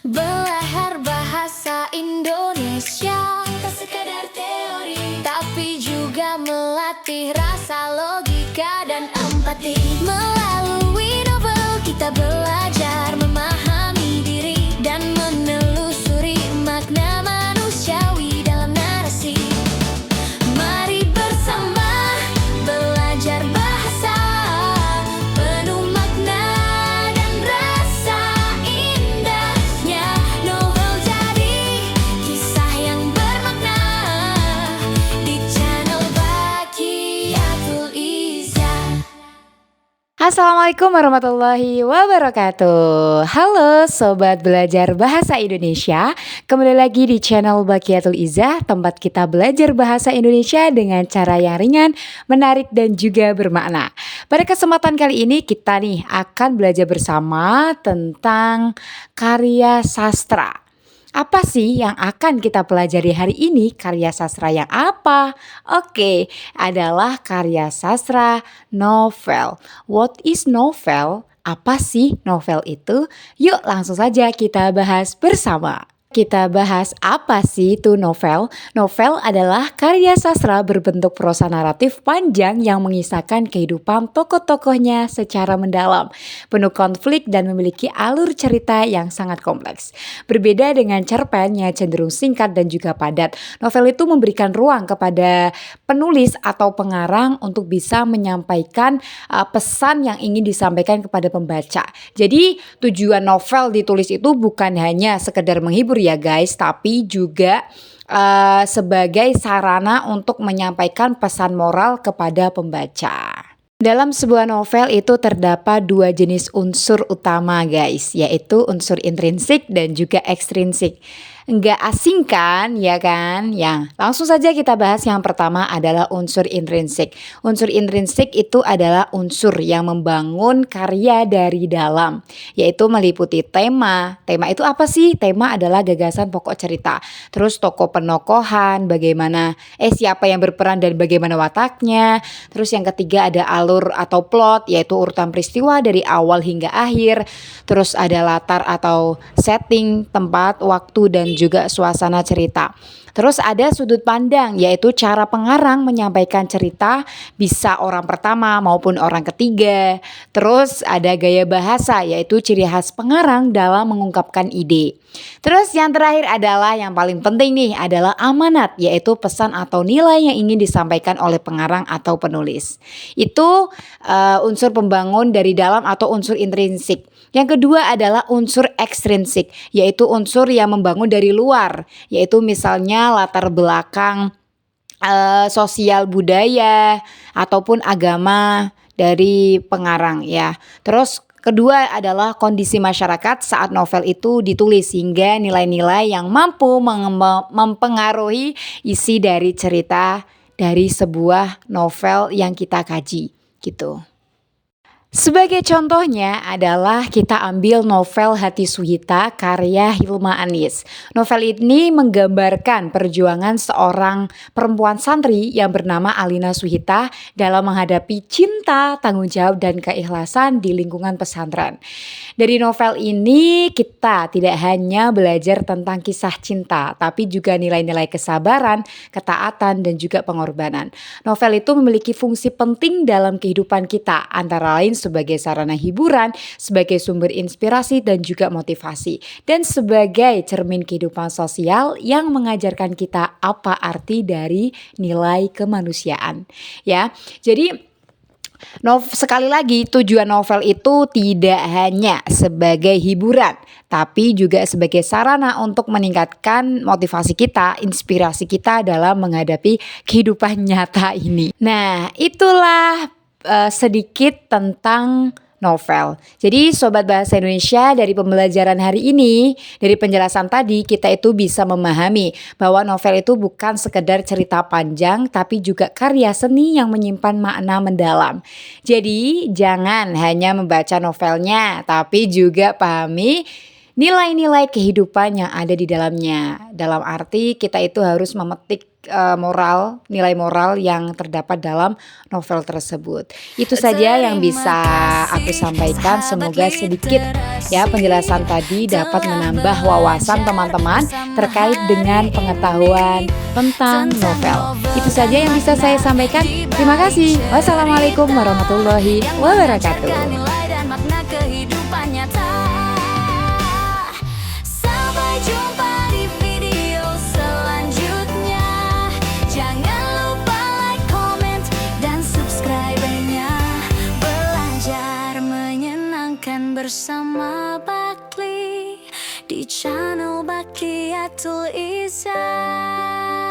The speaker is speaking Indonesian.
Belajar bahasa Indonesia tak sekadar teori, tapi juga melatih rasa logika dan empati. Melalui novel kita belajar memahami diri dan menelusuri makna manusiawi dalam narasi. Mari bersama belajar bahasa penuh makna dan rasa indahnya. Novel jadi kisah yang bermakna di channel Bakiatul Izzah. Assalamualaikum warahmatullahi wabarakatuh. Halo Sobat Belajar Bahasa Indonesia, kembali lagi di channel Bakiatul Izzah, tempat kita belajar bahasa Indonesia dengan cara yang ringan, menarik dan juga bermakna. Pada kesempatan kali ini kita nih akan belajar bersama tentang karya sastra. Apa sih yang akan kita pelajari hari ini? Karya sastra yang apa? Oke, adalah karya sastra novel. What is novel? Apa sih novel itu? Yuk langsung saja kita bahas bersama. Kita bahas apa sih itu novel? Novel adalah karya sastra berbentuk prosa naratif panjang yang mengisahkan kehidupan tokoh-tokohnya secara mendalam, penuh konflik dan memiliki alur cerita yang sangat kompleks. Berbeda dengan cerpen yang cenderung singkat dan juga padat, novel itu memberikan ruang kepada penulis atau pengarang untuk bisa menyampaikan pesan yang ingin disampaikan kepada pembaca. Jadi tujuan novel ditulis itu bukan hanya sekedar menghibur ya guys, tapi juga sebagai sarana untuk menyampaikan pesan moral kepada pembaca. Dalam sebuah novel itu terdapat dua jenis unsur utama guys, yaitu unsur intrinsik dan juga ekstrinsik. Enggak asing kan, ya kan? Ya, langsung saja kita bahas yang pertama adalah unsur intrinsik. Unsur intrinsik itu adalah unsur yang membangun karya dari dalam, yaitu meliputi tema. Tema itu apa sih? Tema adalah gagasan pokok cerita. Terus tokoh penokohan, bagaimana siapa yang berperan dan bagaimana wataknya. Terus yang ketiga ada alur atau plot, yaitu urutan peristiwa dari awal hingga akhir. Terus ada latar atau setting, tempat, waktu dan juga suasana cerita. Terus ada sudut pandang, yaitu cara pengarang menyampaikan cerita, bisa orang pertama maupun orang ketiga. Terus ada gaya bahasa, yaitu ciri khas pengarang dalam mengungkapkan ide. Terus yang terakhir adalah yang paling penting nih, adalah amanat, yaitu pesan atau nilai yang ingin disampaikan oleh pengarang atau penulis. Itu unsur pembangun dari dalam atau unsur intrinsik. Yang kedua adalah unsur ekstrinsik, yaitu unsur yang membangun dari luar, yaitu misalnya latar belakang sosial budaya ataupun agama dari pengarang ya. Terus kedua adalah kondisi masyarakat saat novel itu ditulis, hingga nilai-nilai yang mampu mempengaruhi isi dari cerita dari sebuah novel yang kita kaji gitu. Sebagai contohnya adalah kita ambil novel Hati Suhita karya Hilma Anis. Novel ini menggambarkan perjuangan seorang perempuan santri yang bernama Alina Suhita dalam menghadapi cinta, tanggung jawab dan keikhlasan di lingkungan pesantren. Dari novel ini kita tidak hanya belajar tentang kisah cinta, tapi juga nilai-nilai kesabaran, ketaatan dan juga pengorbanan. Novel itu memiliki fungsi penting dalam kehidupan kita, antara lain sebagai sarana hiburan, sebagai sumber inspirasi dan juga motivasi, dan sebagai cermin kehidupan sosial yang mengajarkan kita apa arti dari nilai kemanusiaan. Ya, jadi sekali lagi tujuan novel itu tidak hanya sebagai hiburan, tapi juga sebagai sarana untuk meningkatkan motivasi kita, inspirasi kita dalam menghadapi kehidupan nyata ini. Nah, itulah sedikit tentang novel. Jadi Sobat Bahasa Indonesia, dari pembelajaran hari ini, dari penjelasan tadi, kita itu bisa memahami bahwa novel itu bukan sekedar cerita panjang, tapi juga karya seni yang menyimpan makna mendalam. Jadi jangan hanya membaca novelnya, tapi juga pahami nilai-nilai kehidupan yang ada di dalamnya. Dalam arti kita itu harus memetik moral, nilai moral yang terdapat dalam novel tersebut. Itu saja yang bisa aku sampaikan. Semoga sedikit ya penjelasan tadi dapat menambah wawasan teman-teman terkait dengan pengetahuan tentang novel. Itu saja yang bisa saya sampaikan. Terima kasih. Wassalamualaikum warahmatullahi wabarakatuh. Sampai jumpa di video selanjutnya. Jangan lupa like, comment, dan subscribe-nya. Belajar menyenangkan bersama Bakli di channel Bakiatul Izzah.